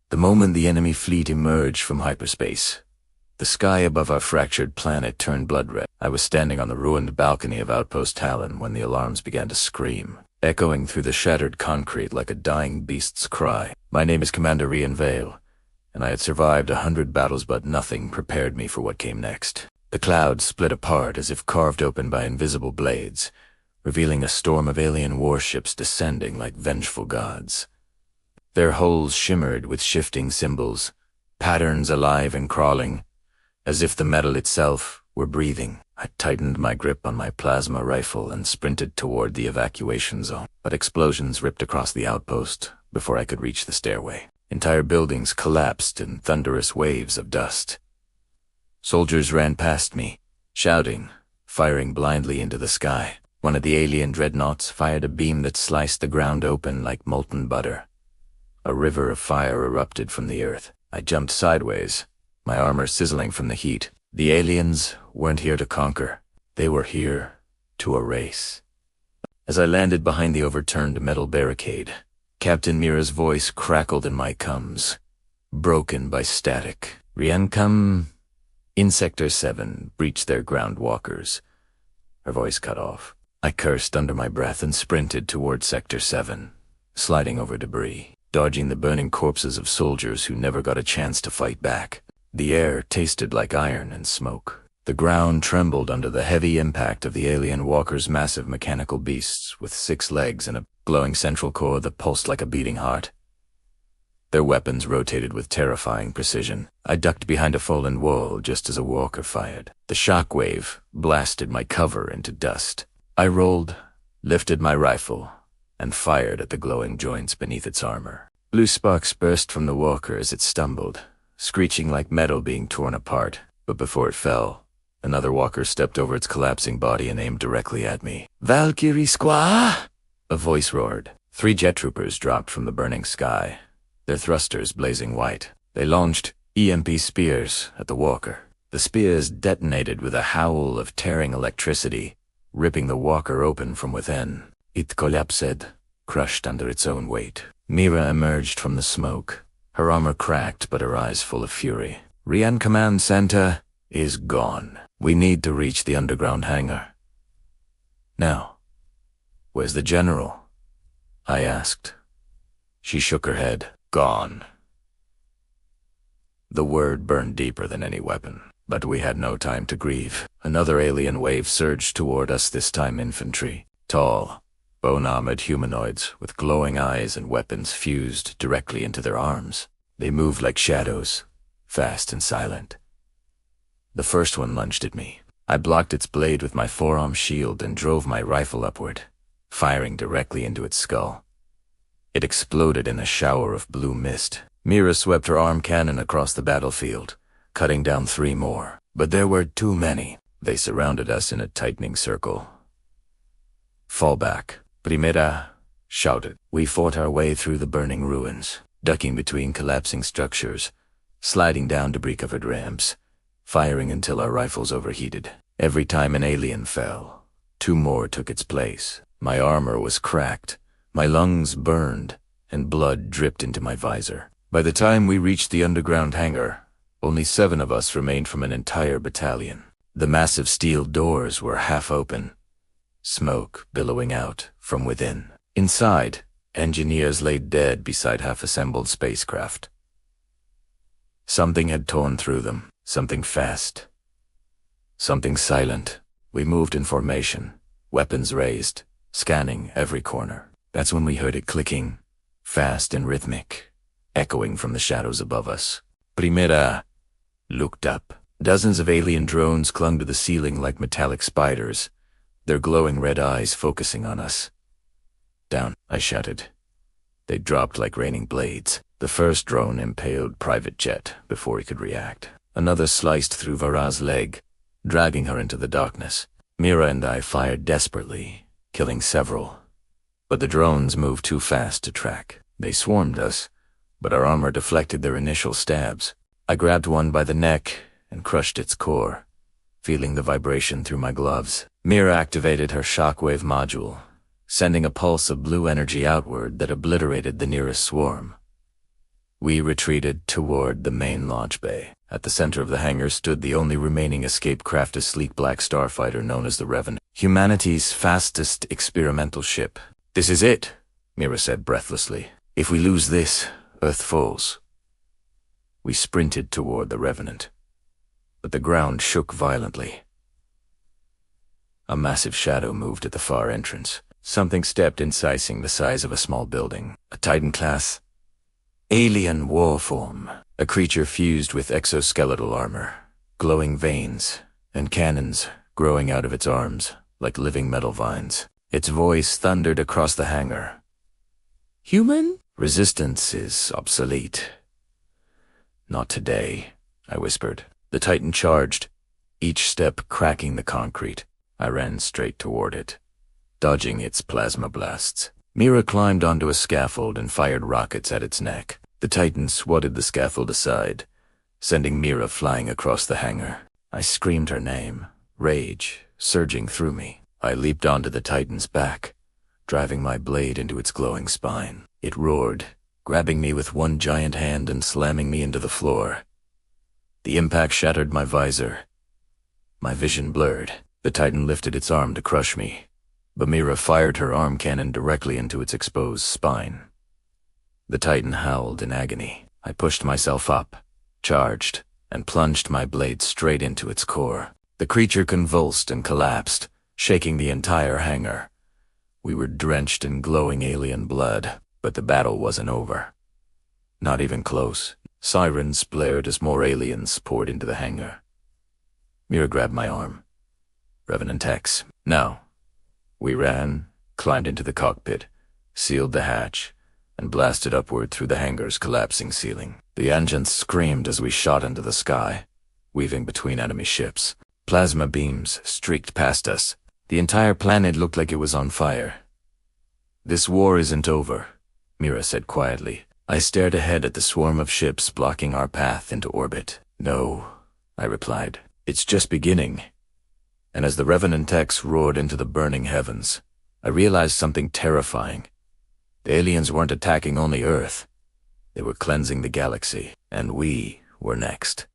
The moment the enemy fleet emerged from hyperspace, the sky above our fractured planet turned blood red. I was standing on the ruined balcony of Outpost Talon when the alarms began to scream, echoing through the shattered concrete like a dying beast's cry. My name is Commander Ian Vale, and I had survived 100 battles, but nothing prepared me for what came next. The clouds split apart as if carved open by invisible blades, revealing a storm of alien warships descending like vengeful gods. Their hulls shimmered with shifting symbols, patterns alive and crawling, as if the metal itself were breathing. I tightened my grip on my plasma rifle and sprinted toward the evacuation zone, but explosions ripped across the outpost before I could reach the stairway. Entire buildings collapsed in thunderous waves of dust. Soldiers ran past me, shouting, firing blindly into the sky. One of the alien dreadnoughts fired a beam that sliced the ground open like molten butter. A river of fire erupted from the earth. I jumped sideways, my armor sizzling from the heat. The aliens weren't here to conquer. They were here to erase. As I landed behind the overturned metal barricade, Captain Mira's voice crackled in my cums, broken by static. Riancum, in Sector 7, breached their ground walkers. Her voice cut off. I cursed under my breath and sprinted toward Sector 7, sliding over debris, dodging the burning corpses of soldiers who never got a chance to fight back. The air tasted like iron and smoke. The ground trembled under the heavy impact of the alien walkers' massive mechanical beasts with 6 legs and a glowing central core that pulsed like a beating heart. Their weapons rotated with terrifying precision. I ducked behind a fallen wall just as a walker fired. The shockwave blasted my cover into dust. I rolled, lifted my rifle, and fired at the glowing joints beneath its armor. Blue sparks burst from the walker as it stumbled, screeching like metal being torn apart. But before it fell, another walker stepped over its collapsing body and aimed directly at me. "Valkyrie Squaw!" A voice roared. 3 jet troopers dropped from the burning sky, their thrusters blazing white. They launched EMP spears at the walker. The spears detonated with a howl of tearing electricity, ripping the walker open from within. It collapsed, crushed under its own weight. Mira emerged from the smoke, her armor cracked but her eyes full of fury. "Rian Command Center is gone. We need to reach the underground hangar." "Now, where's the general?" I asked. She shook her head. "Gone." The word burned deeper than any weapon, but we had no time to grieve. Another alien wave surged toward us, this time infantry. Tall, bone-armored humanoids with glowing eyes and weapons fused directly into their arms. They moved like shadows, fast and silent. The first one lunged at me. I blocked its blade with my forearm shield and drove my rifle upward, firing directly into its skull. It exploded in a shower of blue mist. Mira swept her arm cannon across the battlefield, cutting down 3 more. But there were too many. They surrounded us in a tightening circle. "Fall back," Primera shouted. We fought our way through the burning ruins, ducking between collapsing structures, sliding down debris-covered ramps, firing until our rifles overheated. Every time an alien fell, 2 more took its place. My armor was cracked, my lungs burned, and blood dripped into my visor. By the time we reached the underground hangar, only 7 of us remained from an entire battalion. The massive steel doors were half open, smoke billowing out from within. Inside, engineers lay dead beside half-assembled spacecraft. Something had torn through them, something fast, something silent. We moved in formation, weapons raised, scanning every corner. That's when we heard it clicking, fast and rhythmic, echoing from the shadows above us. Primera looked up. Dozens of alien drones clung to the ceiling like metallic spiders, their glowing red eyes focusing on us. "Down," I shouted. They dropped like raining blades. The first drone impaled Private Jet before he could react. Another sliced through Vara's leg, dragging her into the darkness. Mira and I fired desperately, killing several. But the drones moved too fast to track. They swarmed us, but our armor deflected their initial stabs. I grabbed one by the neck and crushed its core, feeling the vibration through my gloves. Mira activated her shockwave module, sending a pulse of blue energy outward that obliterated the nearest swarm. We retreated toward the main launch bay. At the center of the hangar stood the only remaining escape craft, a sleek black starfighter known as the Revenant, humanity's fastest experimental ship. "This is it," Mira said breathlessly. "If we lose this, Earth falls." We sprinted toward the Revenant, but the ground shook violently. A massive shadow moved at the far entrance. Something stepped, incising the size of a small building. A Titan-class alien warform, a creature fused with exoskeletal armor, glowing veins, and cannons growing out of its arms like living metal vines. Its voice thundered across the hangar. "Human? Resistance is obsolete." "Not today," I whispered. The Titan charged, each step cracking the concrete. I ran straight toward it, dodging its plasma blasts. Mira climbed onto a scaffold and fired rockets at its neck. The Titan swatted the scaffold aside, sending Mira flying across the hangar. I screamed her name, rage surging through me. I leaped onto the Titan's back, driving my blade into its glowing spine. It roared, grabbing me with one giant hand and slamming me into the floor. The impact shattered my visor. My vision blurred. The Titan lifted its arm to crush me, but Mira fired her arm cannon directly into its exposed spine. The Titan howled in agony. I pushed myself up, charged, and plunged my blade straight into its core. The creature convulsed and collapsed, shaking the entire hangar. We were drenched in glowing alien blood, but the battle wasn't over. Not even close. Sirens blared as more aliens poured into the hangar. Mira grabbed my arm. "Revenant X, now." We ran, climbed into the cockpit, sealed the hatch, and blasted upward through the hangar's collapsing ceiling. The engines screamed as we shot into the sky, weaving between enemy ships. Plasma beams streaked past us. The entire planet looked like it was on fire. "This war isn't over," Mira said quietly. I stared ahead at the swarm of ships blocking our path into orbit. "No," I replied. "It's just beginning." And as the Revenant X roared into the burning heavens, I realized something terrifying. The aliens weren't attacking only Earth. They were cleansing the galaxy, and we were next.